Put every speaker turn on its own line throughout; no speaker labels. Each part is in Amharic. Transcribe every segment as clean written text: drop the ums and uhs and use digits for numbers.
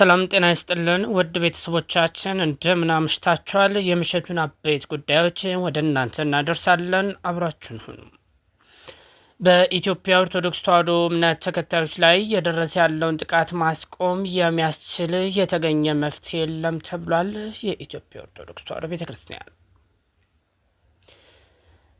ሰላም ጤና ይስጥልን ውድ ቤተሰቦቻችን እንደምን አምሽታችኋል። የምሽቱን አበይት ጉዳዮች ወደ እናንተ እናደርሳለን። አብራችሁን ሁኑ። በኢትዮጵያ ኦርቶዶክስ ተዋሕዶ እምነት ተከታዮች ላይ እየደረሰ ያለውን ጥቃት ማስቆም የሚያስችል የተገኘ መፍትሄ የለም ተብሏል። የኢትዮጵያ ኦርቶዶክስ ተዋሕዶ ቤተክርስቲያን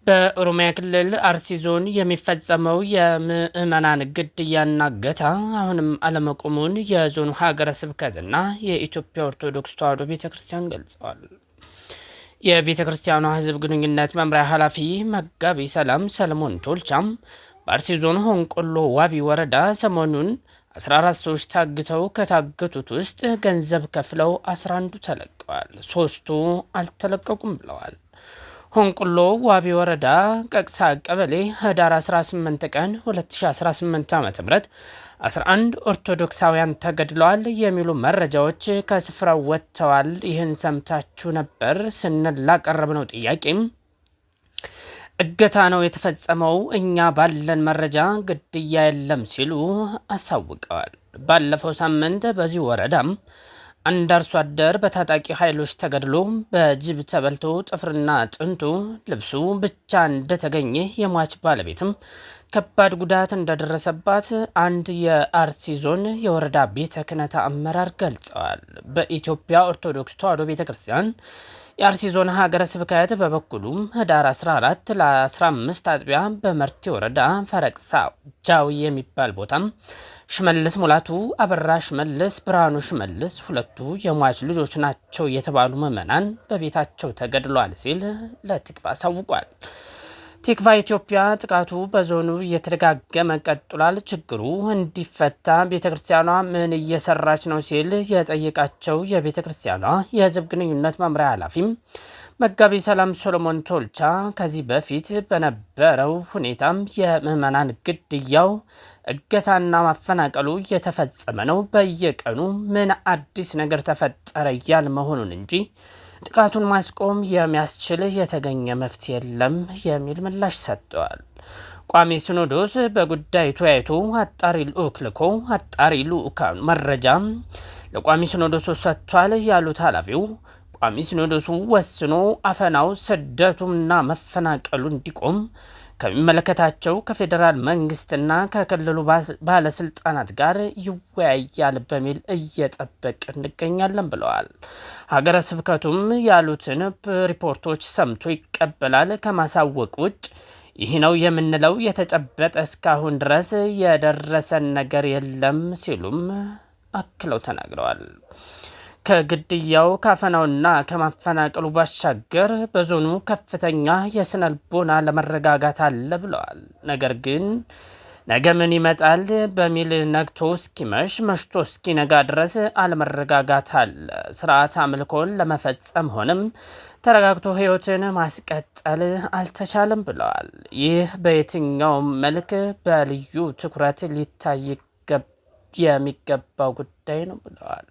በኦሮሚያ ክልል አርሲ ዞን የሚፈጸመው የምዕመናን ግድያና እገታ አሁንም አለመቆሙን የዞኑ ሀገረ ስብከትና የኢትዮጵያ ኦርቶዶክስ ተዋሕዶ ቤተክርስቲያን ገልጸዋል። የቤተ ክርስቲያኗ ሕዝብ ግንኙነት መምሪያ ኃላፊ መጋቢ ሰላም ሰለሞን ቶልቻም በአርሲ ዞን ሆንቆሎ ዋቢ ወረዳ ሰሞኑን 14 ሰዎች ታግተው ከታገቱት ውስጥ ገንዘብ ከፍለው 11ዱ ተለቀዋል፣ 3ቱ አልተለቀቁም ብለዋል። ሆንቆሎ ዋቢ ወረዳ ቀቅሳ ቀበሌ ህዳር 18 ቀን 2018 ዓ.ም 11 ኦርቶዶክሳውያን ተገድለዋል የሚሉ መረጃዎች ከስፍራው ወጥተዋል። ይህን ሰምታችሁ ነበር ስንል ላቀረብነው ጥያቄም እገታ ነው የተፈጸመው፣ እኛ ባለን መረጃ ግድያ የለም ሲሉ አሳውቀዋል። ባለፈው ሳምንት በዚህ ወረዳም አንድ አርሶ አደር በታጣቂ ኃይሎች ተገድሎ በጅብ ተበልቶ ጥፍርና አጥንቱ ልብሱ ብቻ እንደተገኘ የሟች ባለቤትም ከባድ ጉዳት እንደደረሰባት አንድ የአርሲ ዞን የወረዳ ቤተ ክህነት አመራር ገልጸዋል። በኢትዮጵያ ኦርቶዶክስ ተዋሕዶ ቤተ ክርስቲያን የአርሲ ዞን ሀገረ ስብከት በበኩሉም ህዳር 14 ለ15 አጥቢያ በመርቲ ወረዳ ፈረቅሳ ጃዊ የሚባል ቦታም ሽመልስ ሙላቱ፣ አበራ ሽመልስ፣ ብርሃኑ ሽመልስ ሁለቱ የሟች ልጆች ናቸው የተባሉ ምዕመናን በቤታቸው ተገድለዋል ሲል ለቲክቫ አሳውቋል። ቲክቫ ኢትዮጵያ ጥቃቱ በዞኑ እየተደጋገመ ቀጥሏል፣ ችግሩ እንዲፈታ ቤተክርስቲያኗ ምን እየሰራች ነው ሲል የጠየቃቸው የቤተክርስቲያኗ የሕዝብ ግንኙነት መምሪያ ኃላፊም መጋቢ ሰላም ሰሎሞን ቶልቻ ከዚህ በፊት በነበረው ሁኔታም የምዕመናን ግድያው እገታና ማፈናቀሉ እየተፈጸመ ነው፣ በየቀኑ ምን አዲስ ነገር ተፈጠረ እያል መሆኑን እንጂ ጥቃቱን ማስቆም የሚያስችል የተገኘ መፍትሄ የለም የሚል ምላሽ ሰጥተዋል። ቋሚ ሲኖዶስ በጉዳዩ ተወያይቶ አጣሪ ልዑክ ልኮ አጣሪ ልዑካን መረጃ ለቋሚ ሲኖዶሱ ሰጥቷል ያሉት ኃላፊው ቋሚ ሲኖዶሱ ወስኖ አፈናው ስደቱና መፈናቀሉ እንዲቆም ከሚመለከታቸው ከፌዴራል መንግስትና ከክልሉ ባለስልጣናት ጋር ይወያያል በሚል እየጠበቅ እንገኛለን ብለዋል። ሀገረ ስብከቱም ያሉትን ሪፖርቶች ሰምቶ ይቀበላል ከማሳወቅ ውጭ ይህ ነው የምንለው የተጨበጠ እስካሁን ድረስ የደረሰን ነገር የለም ሲሉም አክለው ተናግረዋል። ከግድያው ካፈናውና ከማፈናቀሉ ባሻገር በዞኑ ከፍተኛ የስነ ልቦና ለመረጋጋት አለ ብለዋል። ነገር ግን ነገ ምን ይመጣል በሚል ነግቶ እስኪመሽ መሽቶ እስኪነጋ ድረስ አለመረጋጋት አለ። ስርዓት አምልኮን ለመፈጸም ሆነም ተረጋግቶ ህይወትን ማስቀጠል አልተቻለም ብለዋል። ይህ በየትኛውም መልክ በልዩ ትኩረት ሊታይ የሚገባው ጉዳይ ነው ብለዋል።